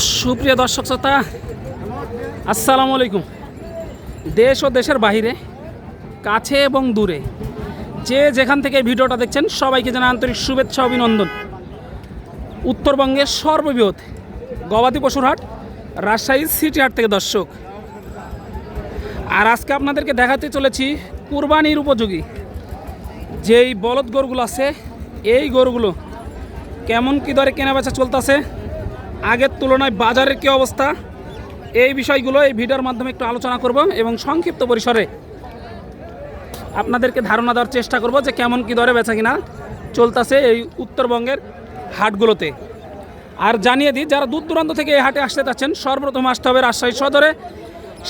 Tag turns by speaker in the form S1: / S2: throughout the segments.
S1: সুপ্রিয় দর্শক শ্রোতা, আসসালামু আলাইকুম। দেশ ও দেশের বাইরে, কাছে এবং দূরে, যে যেখান থেকে ভিডিওটা দেখছেন সবাইকে জানাই আন্তরিক শুভেচ্ছা অভিনন্দন। উত্তরবঙ্গের সর্ববৃহৎ গবাদি পশুর হাট রাজশাহী সিটি হাট থেকে দর্শক। আর আজকে আপনাদেরকে দেখাতে চলেছি কুরবানির উপযোগী যেই বলদ গরুগুলো আছে, এই গরুগুলো কেমন কী দরে কেনাবেচা চলতেছে, আগের তুলনায় বাজারের কী অবস্থা, এই বিষয়গুলো এই ভিডিওর মাধ্যমে একটু আলোচনা করব এবং সংক্ষিপ্ত পরিসরে আপনাদেরকে ধারণা দেওয়ার চেষ্টা করব যে কেমন কী দরে বেচা কিনা চলতেছে এই উত্তরবঙ্গের হাটগুলোতে। আর জানিয়ে দিই, যারা দূর দূরান্ত থেকে এই হাটে আসতে চাচ্ছেন সর্বপ্রথম আসতে হবে রাজশাহী সদরে।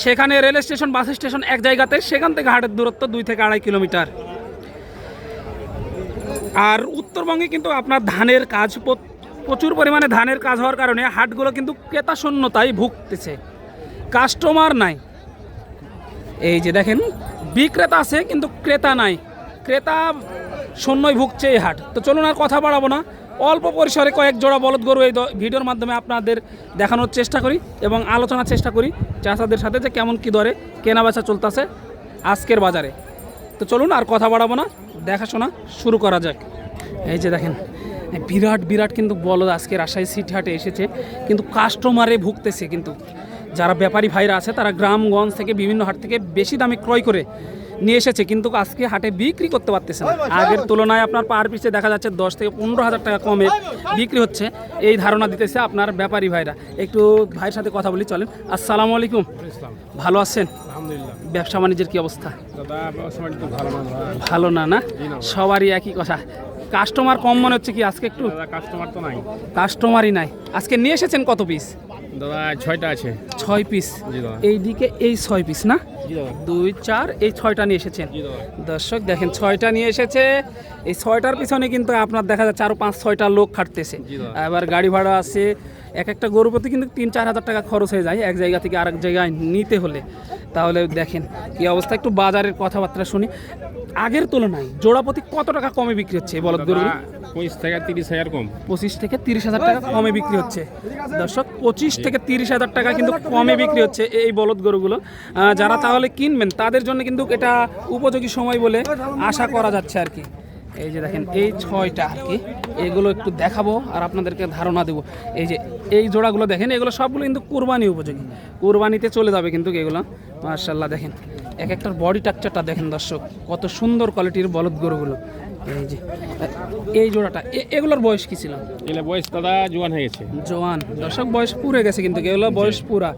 S1: সেখানে রেল স্টেশন, বাস স্টেশন এক জায়গাতে, সেখান থেকে হাটের দূরত্ব 2 থেকে 2.5 কিলোমিটার। আর উত্তরবঙ্গে কিন্তু আপনার ধানের কাজ, প্রচুর পরিমাণে ধানের কাজ হওয়ার কারণে হাটগুলো কিন্তু ক্রেতা শূন্যতায় ভুগতেছে, কাস্টমার নাই। এই যে দেখেন, বিক্রেতা আছে কিন্তু ক্রেতা নাই, ক্রেতা শূন্যই ভুগছে এই হাট। তো চলুন আর কথা বাড়াবো না, অল্প পরিসরে কয়েক জোড়া বলদ গরু এই ভিডিওর মাধ্যমে আপনাদের দেখানোর চেষ্টা করি এবং আলোচনার চেষ্টা করি চাষাদের সাথে যে কেমন কী দরে কেনাবেচা চলতেছে আজকের বাজারে। তো চলুন আর কথা বাড়াবো না, দেখাশোনা শুরু করা যাক। এই যে দেখেন, বিরাট বিরাট কিন্তু বলদ আজকে রাজশাহী সিটি হাটে এসেছে, কিন্তু কাস্টমারে ভুগতেছে। কিন্তু যারা ব্যাপারী ভাইরা আছে তারা গ্রামগঞ্জ থেকে বিভিন্ন হাট থেকে বেশি দামে ক্রয় করে নিয়ে এসেছে, কিন্তু আজকে হাটে বিক্রি করতে পারতেছে না। আগের তুলনায় আপনার পার পিছে দেখা যাচ্ছে 10 থেকে 15 হাজার টাকা কমে বিক্রি হচ্ছে, এই ধারণা দিতেছে আপনার ব্যাপারী ভাইরা। একটু ভাইয়ের সাথে কথা বলি, চলেন। আসসালামু আলাইকুম, ভালো আছেন?
S2: আলহামদুলিল্লাহ।
S1: ব্যবসা বাণিজ্যের কি অবস্থা?
S2: দাদা ব্যবসা বাণিজ্য ভালো না।
S1: ভালো না? না, সবারই একই কথা। কাস্টমার কম মনে হচ্ছে কি আজকে? একটু
S2: দাদা কাস্টমার তো নাই,
S1: কাস্টমারই নাই। আজকে নিয়ে এসেছেন কত পিস?
S2: দাদা 6টা আছে।
S1: 6 পিস?
S2: জি দাদা।
S1: এইদিকে এই 6 পিস না,
S2: জি দাদা।
S1: 2, 4, এই 6টা নিয়ে এসেছেন।
S2: জি দাদা।
S1: দর্শক দেখেন, 6টা নিয়ে এসেছে। এই 6টার পিছনে কিন্তু আপনার দেখা যাচ্ছে আরও 5-6টা লোক খাটতেছে।
S2: জি দাদা।
S1: এবার গাড়ি ভাড়া আছে, এক একটা গরু প্রতি কিন্তু 3-4 হাজার টাকা খরচ হয়ে যায় এক জায়গা থেকে আরেক জায়গায় নিতে হলে। তাহলে দেখেন কি অবস্থা। একটু বাজারের কথাবার্তা শুনি। আগের তুলনায় জোড়াপতি কত টাকা কমে বিক্রি হচ্ছে এই বলদ গরু?
S2: 25 থেকে 30 হাজার কম।
S1: 25 থেকে 30 হাজার টাকা কমে বিক্রি হচ্ছে। দর্শক, 25 থেকে 30 হাজার টাকা কিন্তু কমে বিক্রি হচ্ছে এই বলদ গরুগুলো। যারা তাহলে কিনবেন তাদের জন্য কিন্তু এটা উপযোগী সময় বলে আশা করা যাচ্ছে আর কি। এই যে দেখেন, এই 6টা আর কি, এগুলো একটু দেখাবো আর আপনাদেরকে ধারণা দেবো। এই যে এই জোড়াগুলো দেখেন, এগুলো সবগুলো কিন্তু কুরবানি উপযোগী, কুরবানিতে চলে যাবে কিন্তু এগুলো। মাশাআল্লাহ দেখেন, এক একটার বডি স্ট্রাকচারটা দেখেন দর্শক, কত সুন্দর কোয়ালিটির বলদ গরুগুলো। এই যে এই জোড়াটা, এগুলোর বয়স কি ছিল?
S2: এগুলো বয়স দাদা জোয়ান হয়ে গেছে।
S1: জোয়ান। দর্শক, বয়স পুরে গেছে কিন্তু এগুলো বয়স পুরা।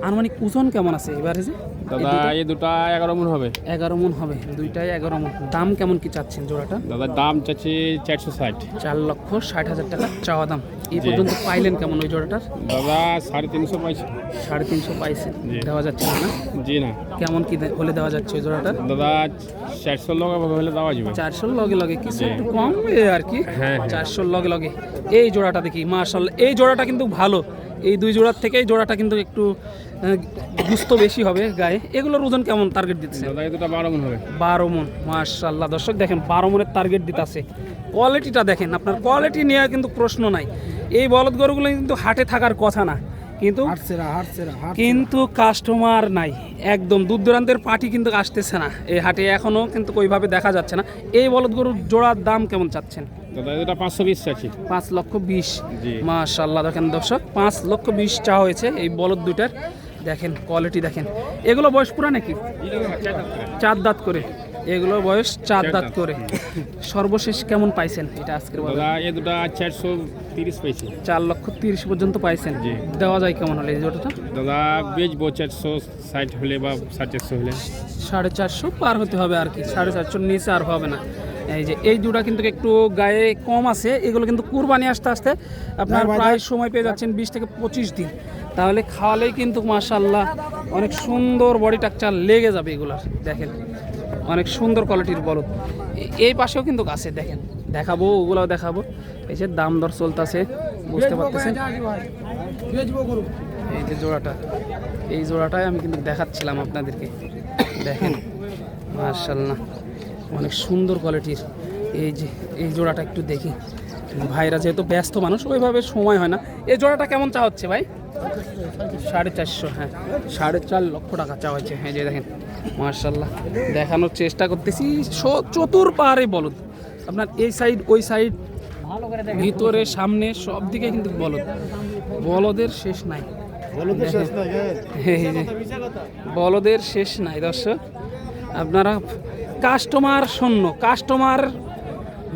S1: আনুমানিক ওজন কেমন আছে এবারে? যে
S2: দাদা এই দুটা 11 মণ হবে।
S1: 11 মণ হবে, দুইটাই 11 মণ। দাম কেমন কি চাচ্ছেন জোড়াটা?
S2: দাদা দাম চাচ্ছি 460।
S1: 4,60,000 টাকা চাওয়া দাম। এই পর্যন্ত পাইলেন কেমন ওই জোড়াটার?
S2: দাদা 350 পাইছি।
S1: 350 পাইছেন? দেওয়া যাচ্ছে না?
S2: জি না।
S1: কেমন কি হলে দেওয়া যাচ্ছে ওই জোড়াটার?
S2: দাদা 400 লগে হলে দেওয়া যাবে।
S1: 400 লগে লগে কিছু একটু কম আর কি।
S2: হ্যাঁ।
S1: 400 লগে লগে। এই জোড়াটা দেখি, মাশাআল্লাহ এই জোড়াটা কিন্তু ভালো। এই দুই জোড়ার থেকে এই জোড়াটা কিন্তু একটু গুস্ত বেশি হবে গায়ে। এগুলোর ওজন কেমন টার্গেট দিতেছে?
S2: দাদা এই দুটা 12 মণ হবে।
S1: 12 মণ। মাশাআল্লাহ দর্শক দেখেন, 12 মণের টার্গেট দিতেছে। কোয়ালিটিটা দেখেন, আপনার কোয়ালিটি নিয়ে কিন্তু প্রশ্ন নাই। এই বলদ গরুগুলো কিন্তু হাটে থাকার কথা না, কিন্তু কাস্টমার নাই একদম। দূর দূরান্তের পার্টি কিন্তু আসতেছে না এই হাটে, এখনও কিন্তু ওইভাবে দেখা যাচ্ছে না। এই বলদ গরুর জোড়ার দাম কেমন চাচ্ছেন?
S2: দাদা এটা 520 চাচ্ছি।
S1: 5,20,000।
S2: জি।
S1: মাশাআল্লাহ দেখেন দর্শক, 5,20,000 চা হয়েছে এই বলদ দুইটার। দেখেন কোয়ালিটি দেখেন। এগুলো বয়স পুরা নাকি? 4 দাঁত করে। এগুলো বয়স 4 দাঁত করে। সর্বশেষ কেমন পাইছেন এটা আজকের বাজারে?
S2: দাদা এই দুটা 430 পাইছি।
S1: 4,30,000 পর্যন্ত পাইছেন?
S2: জি।
S1: দেওয়া যায় কেমন হলে এই জোড়াটা?
S2: দাদা বেচবো 460 হলে বা 450 হলে।
S1: 450 পার হতে হবে আর কি, 450 নিচে আর হবে না। এই যে এই দুটা কিন্তু একটু গায়ে কম আছে। এগুলো কিন্তু কুরবানি আসতে আসতে আপনার প্রায় সময় পেয়ে যাচ্ছেন 20 থেকে 25 দিন। তাহলে খাওয়ালেই কিন্তু মাশাআল্লাহ অনেক সুন্দর বডি স্ট্রাকচার লেগে যাবে এগুলার। দেখেন অনেক সুন্দর কোয়ালিটির বলদ। এই পাশেও কিন্তু আছে, দেখেন দেখাবো, ওগুলোও দেখাবো। এই যে দাম দর চলতেছে, বুঝতে পারতেছেন। এই যে জোড়াটা, এই জোড়াটাই আমি কিন্তু দেখাচ্ছিলাম আপনাদেরকে। দেখেন মাশাআল্লাহ অনেক সুন্দর কোয়ালিটির। এই যে এই জোড়াটা একটু দেখি, ভাইরা যেহেতু ব্যস্ত মানুষ ওইভাবে সময় হয় না। এই জোড়াটা কেমন চা হচ্ছে ভাই? 450, হ্যাঁ 4.5 লক্ষ টাকা চাওয়া হয়েছে। হ্যাঁ যে দেখেন মার্শাল্লাহ, দেখানোর চেষ্টা করতেছি। চতুর্পাড়ে বলদ, আপনার এই সাইড ওই সাইড, ভিতরে সামনে সব দিকে কিন্তু বলদের শেষ নাই। এই যে বলদের শেষ নাই দর্শক। আপনারা কাস্টমার শূন্য, কাস্টমার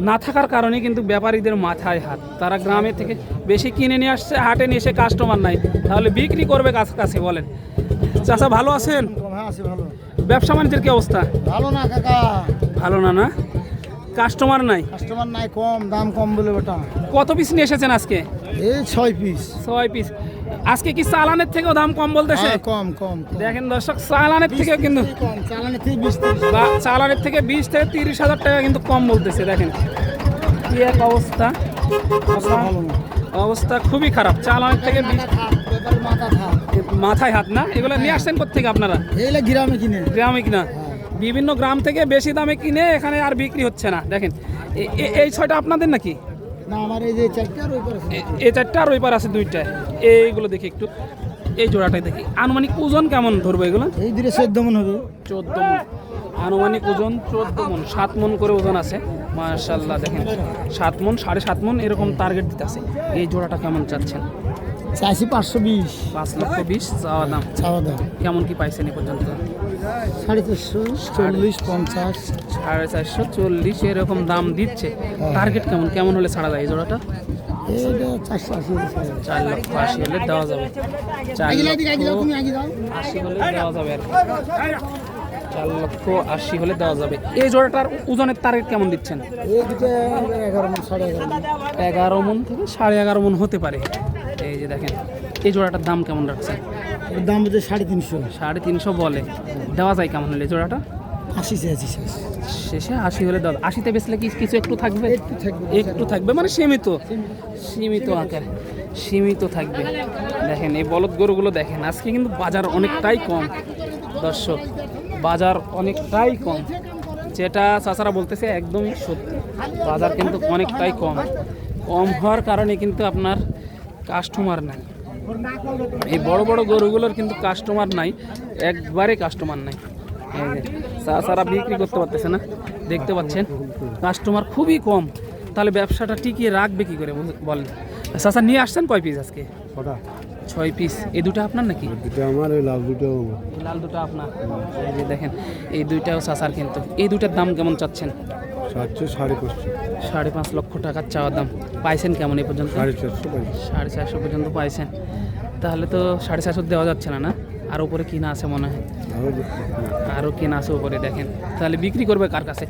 S1: না থাকার কারণে কিন্তু ব্যাপারীদের মাথায় হাত। তারা গ্রামে থেকে বেশি কিনে নিয়ে আসছে, হাটে নিয়ে এসে কাস্টমার নাই, তাহলে বিক্রি করবে কাছে বলেন। চাচা ভালো আছেন?
S3: হ্যাঁ আছি ভালো।
S1: ব্যবসা বাণিজ্যের কি অবস্থা?
S3: ভালো না কাকা,
S1: ভালো না? কাস্টমার নাই?
S3: কাস্টমার নাই, কম দাম কম বলে বেটা।
S1: কত পিস নিয়ে এসেছেন আজকে?
S3: এই 6 পিস।
S1: 6 পিস। আজকে কি চালানের থেকেও দাম কম বলতেছে?
S3: হ্যাঁ, কম কম কম।
S1: দেখেন দর্শক, চালানের থেকেও কিন্তু
S3: কম, চালানে থেকে 20
S1: চালানের থেকে 20 থেকে 30,000 টাকা কিন্তু কম বলতেছে। দেখেন কি এক অবস্থা,
S3: ভালো না।
S1: অবস্থা খুবই খারাপ। চালানের থেকে মাথায় হাত না। এগুলো নিয়ে আসছেন কোথেকে আপনারা?
S3: এইলা গ্রামে কিনে।
S1: গ্রামে কিনা? বিভিন্ন গ্রাম থেকে বেশি দামে কিনে এখানে আর বিক্রি হচ্ছে না। দেখেন এই 6টা আপনাদের নাকি?
S3: না, আমার এই যে 4টা আর ওই পারে আছে।
S1: এই 4টা আর ওই পার আছে 2টা। এইগুলো দেখি একটু, এই জোড়াটাই দেখি। আনুমানিক ওজন কেমন ধরবো এগুলো?
S3: এই দিলে 14 মন হবে।
S1: 14 মন আনুমানিক ওজন, 14 মন, 7 মন করে ওজন আছে। মাশাআল্লাহ দেখেন 7 মন, 7.5 মন এরকম টার্গেট দিতে আছে। এই জোড়াটা কেমন চাচ্ছেন?
S3: চাইছি 520।
S1: 5,20,000 চাওয়া দাম।
S3: চাওয়া দাম
S1: কেমন কি পাইছেন এ পর্যন্ত?
S3: 450, 40, 50।
S1: 450, 40 এরকম দাম দিচ্ছে। টার্গেট কেমন হলে ছাড়া যায় এই জোড়াটা?
S3: এইটা 480 হলে
S1: 4,80,000 হলে দেওয়া যাবে। 4,80,000 হলে দেওয়া যাবে আর কি। 4,80,000 হলে দেওয়া যাবে। এই জোড়াটার ওজনের টার্গেট কেমন দিচ্ছেন?
S3: এই দুটো 11 মন, 11.5 মন।
S1: 11 মন থেকে 11.5 মন হতে পারে। এই যে দেখেন এই জোড়াটার দাম কেমন রাখছেন?
S3: এর দাম হচ্ছে 350।
S1: 350 বলে, দেওয়া যায় কেমন হলে জোড়াটা?
S3: 80 চেয়েছি
S1: শেষে 80 হলে দেওয়া। 80তে বেচলে কি কিছু একটু থাকবে?
S3: একটু থাকবে।
S1: একটু থাকবে মানে সীমিত আকারে সীমিত থাকবে। দেখেন এই বলদ গরুগুলো দেখেন, আজকে কিন্তু বাজার অনেকটাই কম দর্শক, বাজার অনেকটাই কম। যেটা চাচারা বলতেছে একদমই সত্যি, বাজার কিন্তু অনেকটাই কম হওয়ার কারণে কিন্তু আপনার কাস্টমার নাই। এই বড় বড় গরুগুলোর কিন্তু কাস্টমার নাই, একবারে কাস্টমার নাই। এই যে চাচারা বিক্রি করতে পারতেছে না, দেখতে পাচ্ছেন কাস্টমার খুবই কম। তাহলে ব্যবসাটা টিকিয়ে রাখবে কি করে বলেন? চাচা নিয়ে আসছেন কয় পিস আজকে? 6 পিস। এই দুটো আপনার নাকি?
S3: আমার, ওই লাল দুটো।
S1: লাল দুটো আপনার। এই যে দেখেন এই দুইটাও চাচার কিন্তু। এই দুইটার দাম কেমন চাচ্ছেন? 5.5 লক্ষ টাকার চাওয়া দাম। পাইছেন কেমন এই পর্যন্ত? 450 পর্যন্ত পাইছেন। তাহলে তো 450 দেওয়া যাচ্ছে না, না আর উপরে কিনা আছে মনে হয়, আরও কেনা আছে উপরে। দেখেন তাহলে বিক্রি করবে কার কাছে?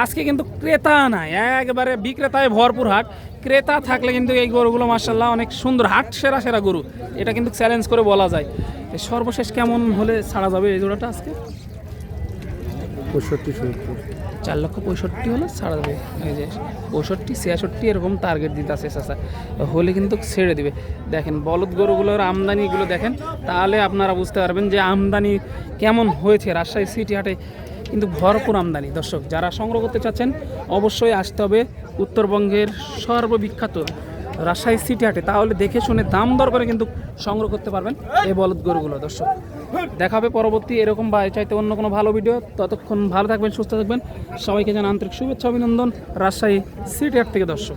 S1: আজকে কিন্তু ক্রেতা নাই, একবারে বিক্রেতায় ভরপুর হাট। ক্রেতা থাকলে কিন্তু এই গরুগুলো মাশাআল্লাহ অনেক সুন্দর, হাট সেরা গরু, এটা কিন্তু চ্যালেঞ্জ করে বলা যায়। সর্বশেষ কেমন হলে ছাড়া যাবে এই জোড়াটা আজকে? 4,65,000 হলে ছাড়া যাবে। এই যে 65, 66 এরকম টার্গেট দিতে আছে চাচা, হলে কিন্তু ছেড়ে দিবে। দেখেন বলদ গরুগুলোর আমদানিগুলো দেখেন, তাহলে আপনারা বুঝতে পারবেন যে আমদানি কেমন হয়েছে। রাজশাহী সিটি হাটে কিন্তু ভরপুর আমদানি। দর্শক যারা সংগ্রহ করতে চাচ্ছেন অবশ্যই আসতে হবে উত্তরবঙ্গের সর্ববিখ্যাত রাজশাহী সিটি হাটে, তাহলে দেখে শুনে দাম দর করে কিন্তু সংগ্রহ করতে পারবেন এই বলদ গরুগুলো। দর্শক দেখা হবে পরবর্তী এরকম বা চাইতে অন্য কোনো ভালো ভিডিও। ততক্ষণ ভালো থাকবেন, সুস্থ থাকবেন। সবাইকে জানাই আন্তরিক শুভেচ্ছা অভিনন্দন রাজশাহী সিটি হাট থেকে দর্শক।